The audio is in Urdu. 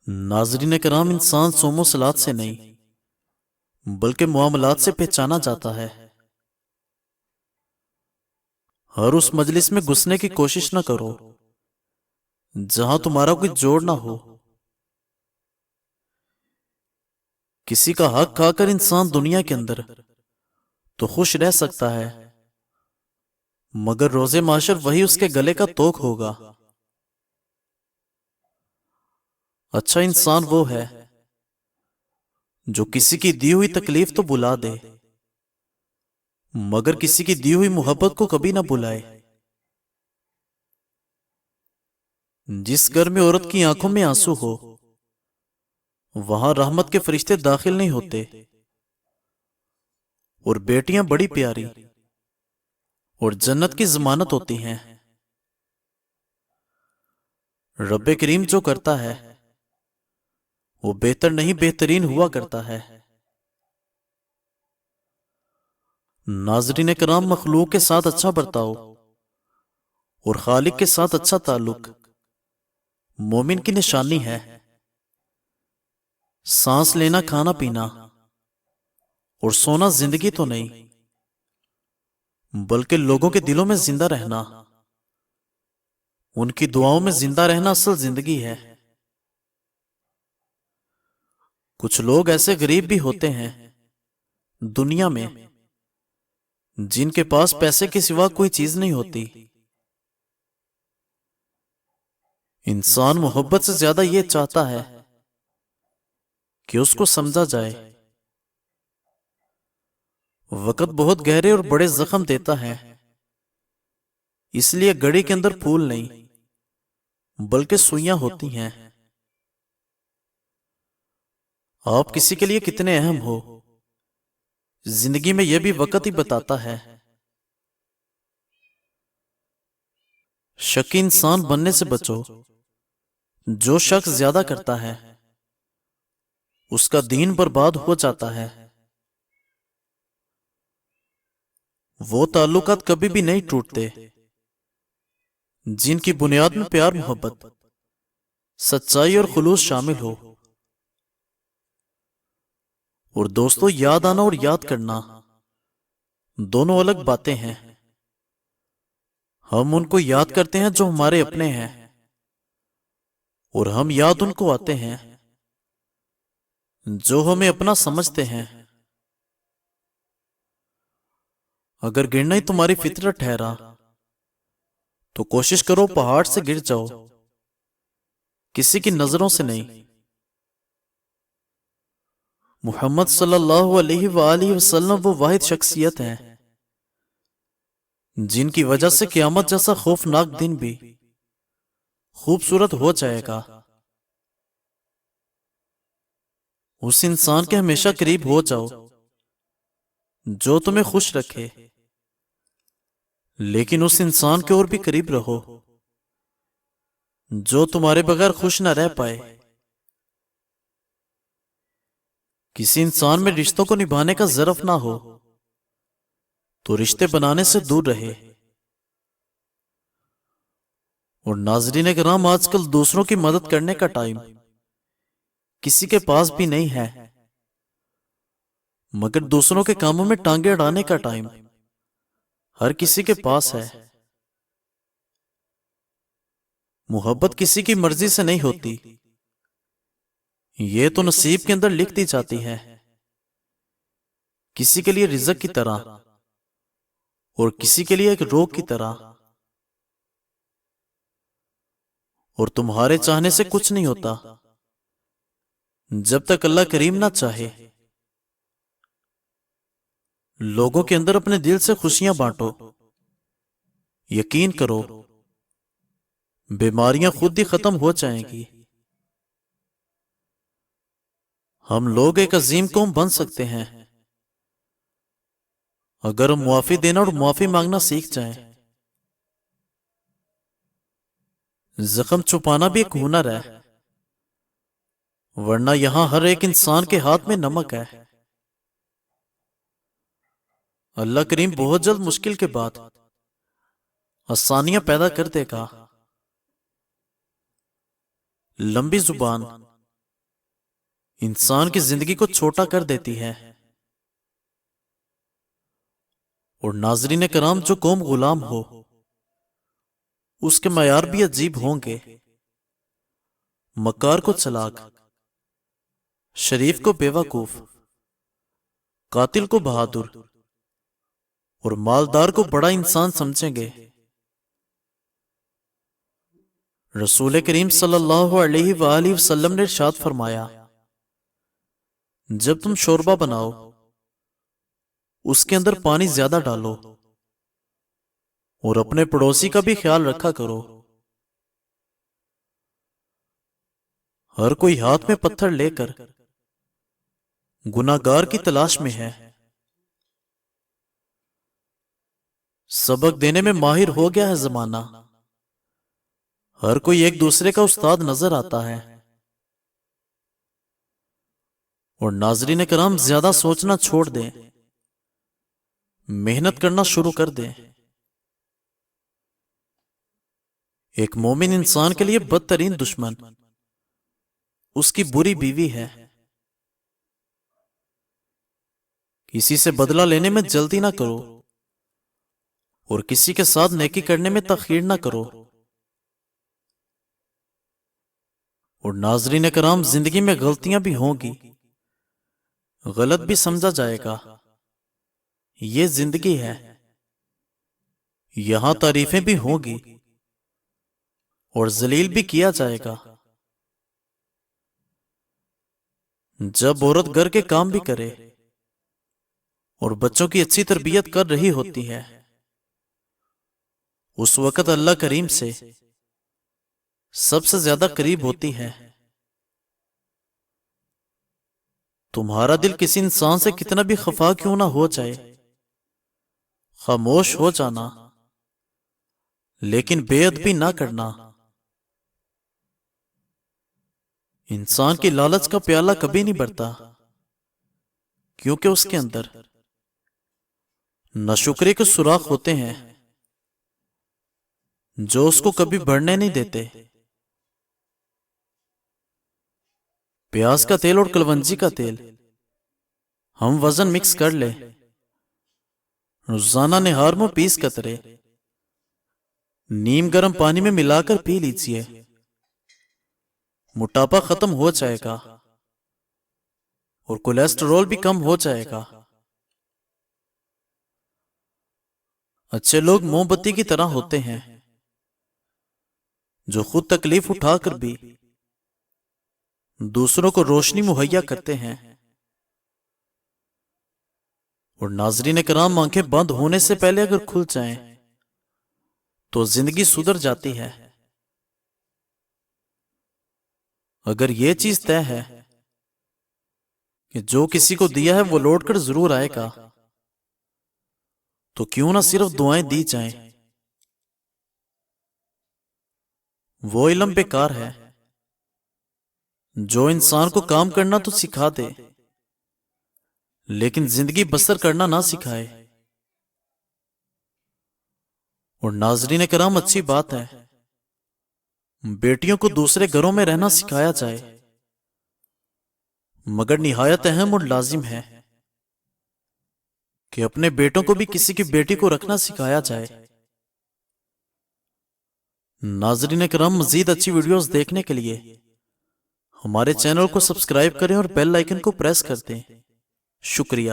ناظرین کرام، انسان صوم و صلات سے نہیں بلکہ معاملات سے پہچانا جاتا ہے۔ ہر اس مجلس میں گھسنے کی کوشش نہ کرو جہاں تمہارا کوئی جوڑ نہ ہو۔ کسی کا حق کھا کر انسان دنیا کے اندر تو خوش رہ سکتا ہے، مگر روز محشر وہی اس کے گلے کا توق ہوگا۔ اچھا انسان وہ ہے جو کسی کی دی ہوئی تکلیف تو بلا دے مگر کسی کی دی ہوئی محبت کو کبھی نہ بلائے۔ جس گھر میں عورت کی آنکھوں میں آنسو ہو وہاں رحمت کے فرشتے داخل نہیں ہوتے، اور بیٹیاں بڑی پیاری اور جنت کی ضمانت ہوتی ہیں۔ رب کریم جو کرتا ہے وہ بہتر نہیں بہترین ہوا کرتا ہے۔ ناظرین کرام، مخلوق کے ساتھ اچھا برتاؤ اور خالق کے ساتھ اچھا تعلق مومن کی نشانی ہے۔ سانس لینا، کھانا پینا اور سونا زندگی تو نہیں بلکہ لوگوں کے دلوں میں زندہ رہنا، ان کی دعاؤں میں زندہ رہنا اصل زندگی ہے۔ کچھ لوگ ایسے غریب بھی ہوتے ہیں دنیا میں جن کے پاس پیسے کے سوا کوئی چیز نہیں ہوتی۔ انسان محبت سے زیادہ یہ چاہتا ہے کہ اس کو سمجھا جائے۔ وقت بہت گہرے اور بڑے زخم دیتا ہے، اس لیے گھڑی کے اندر پھول نہیں بلکہ سوئیاں ہوتی ہیں۔ آپ کسی کے لیے کتنے اہم ہو زندگی میں یہ بھی وقت ہی بتاتا ہے۔ شکی انسان بننے سے بچو۔ جو شخص زیادہ کرتا ہے اس کا دین برباد ہو جاتا ہے۔ وہ تعلقات کبھی بھی نہیں ٹوٹتے جن کی بنیاد میں پیار، محبت، سچائی اور خلوص شامل ہو۔ اور دوستو، یاد آنا اور یاد کرنا دونوں الگ باتیں ہیں۔ ہم ان کو یاد کرتے ہیں جو ہمارے اپنے ہیں، اور ہم یاد ان کو آتے ہیں جو ہمیں اپنا سمجھتے ہیں۔ اگر گرنا ہی تمہاری فطرت ٹھہرا تو کوشش کرو پہاڑ سے گر جاؤ، کسی کی نظروں سے نہیں۔ محمد صلی اللہ علیہ وآلہ وسلم وہ واحد شخصیت ہیں جن کی وجہ سے قیامت جیسا خوفناک دن بھی خوبصورت ہو جائے گا۔ اس انسان کے ہمیشہ قریب ہو جاؤ جو تمہیں خوش رکھے، لیکن اس انسان کے اور بھی قریب رہو جو تمہارے بغیر خوش نہ رہ پائے۔ کسی انسان میں رشتوں کو نبھانے کا ظرف نہ ہو تو رشتے بنانے سے دور رہے۔ اور ناظرین کرام، آج کل دوسروں کی مدد کرنے کا ٹائم کسی کے پاس بھی نہیں ہے، مگر دوسروں کے کاموں میں ٹانگیں اڑانے کا ٹائم ہر کسی کے پاس ہے۔ محبت کسی کی مرضی سے نہیں ہوتی، یہ تو نصیب کے اندر لکھ دی جاتی ہے، کسی کے لیے رزق کی طرح اور کسی کے لیے ایک روگ کی طرح۔ اور تمہارے چاہنے سے کچھ نہیں ہوتا جب تک اللہ کریم نہ چاہے۔ لوگوں کے اندر اپنے دل سے خوشیاں بانٹو، یقین کرو بیماریاں خود ہی ختم ہو جائیں گی۔ ہم لوگ ایک عظیم قوم بن سکتے ہیں اگر ہم معافی دینا اور معافی مانگنا سیکھ جائیں۔ زخم چھپانا بھی ایک ہنر ہے، ورنہ یہاں ہر ایک انسان کے ہاتھ میں نمک ہے۔ اللہ کریم بہت جلد مشکل کے بعد آسانیاں پیدا کر دے گا۔ لمبی زبان انسان کی زندگی کو چھوٹا کر دیتی ہے۔ اور ناظرین کرام، جو قوم غلام ہو اس کے معیار بھی عجیب ہوں گے۔ مکار کو چلاک، شریف کو بیوقوف، قاتل کو بہادر اور مالدار کو بڑا انسان سمجھیں گے۔ رسول کریم صلی اللہ علیہ وآلہ وسلم نے ارشاد فرمایا، جب تم شوربہ بناؤ اس کے اندر پانی زیادہ ڈالو اور اپنے پڑوسی کا بھی خیال رکھا کرو۔ ہر کوئی ہاتھ میں پتھر لے کر گناہگار کی تلاش میں ہے۔ سبق دینے میں ماہر ہو گیا ہے زمانہ، ہر کوئی ایک دوسرے کا استاد نظر آتا ہے۔ اور ناظرین کرام، زیادہ سوچنا چھوڑ دیں، محنت کرنا شروع کر دیں۔ ایک مومن انسان کے لیے بدترین دشمن اس کی بری بیوی ہے۔ کسی سے بدلہ لینے میں جلدی نہ کرو اور کسی کے ساتھ نیکی کرنے میں تاخیر نہ کرو۔ اور ناظرین کرام، زندگی میں غلطیاں بھی ہوں گی، غلط بھی سمجھا جائے گا، یہ زندگی ہے۔ یہاں تعریفیں بھی ہوں گی اور ذلیل بھی کیا جائے گا۔ جب عورت گھر کے کام بھی کرے اور بچوں کی اچھی تربیت کر رہی ہوتی ہے، اس وقت اللہ کریم سے سب سے زیادہ قریب ہوتی ہے۔ تمہارا دل کسی انسان سے کتنا بھی خفا کیوں نہ ہو جائے، خاموش ہو جانا، لیکن بے ادبی نہ کرنا۔ انسان کی لالچ کا پیالہ کبھی نہیں بھرتا، کیونکہ اس کے اندر ناشکری کے سوراخ ہوتے ہیں جو اس کو کبھی بڑھنے نہیں دیتے۔ پیاز کا تیل اور کلونجی کا تیل ہم وزن مکس کر لیں، روزانہ نہار میں 20 قطرے نیم گرم پانی میں ملا کر پی لیجئے، موٹاپا ختم ہو جائے گا اور کولیسٹرول بھی کم ہو جائے گا۔ اچھے لوگ موم بتی کی طرح ہوتے ہیں جو خود تکلیف اٹھا کر بھی دوسروں کو روشنی مہیا کرتے ہیں۔ اور ناظرین کرام، آنکھیں بند ہونے سے پہلے اگر کھل جائیں تو زندگی سدھر جاتی ہے۔ اگر یہ چیز طے ہے کہ جو کسی کو دیا ہے وہ لوٹ کر ضرور آئے گا، تو کیوں نہ صرف دعائیں دی جائیں۔ وہ علم بیکار ہے جو انسان کو کام کرنا تو سکھا دے لیکن زندگی بسر کرنا نہ سکھائے۔ اور ناظرین کرام، اچھی بات ہے بیٹیوں کو دوسرے گھروں میں رہنا سکھایا جائے، مگر نہایت اہم اور لازم ہے کہ اپنے بیٹوں کو بھی کسی کی بیٹی کو رکھنا سکھایا جائے۔ ناظرین کرام، مزید اچھی ویڈیوز دیکھنے کے لیے ہمارے چینل کو سبسکرائب کریں اور بیل آئیکن کو پریس کر دیں۔ شکریہ۔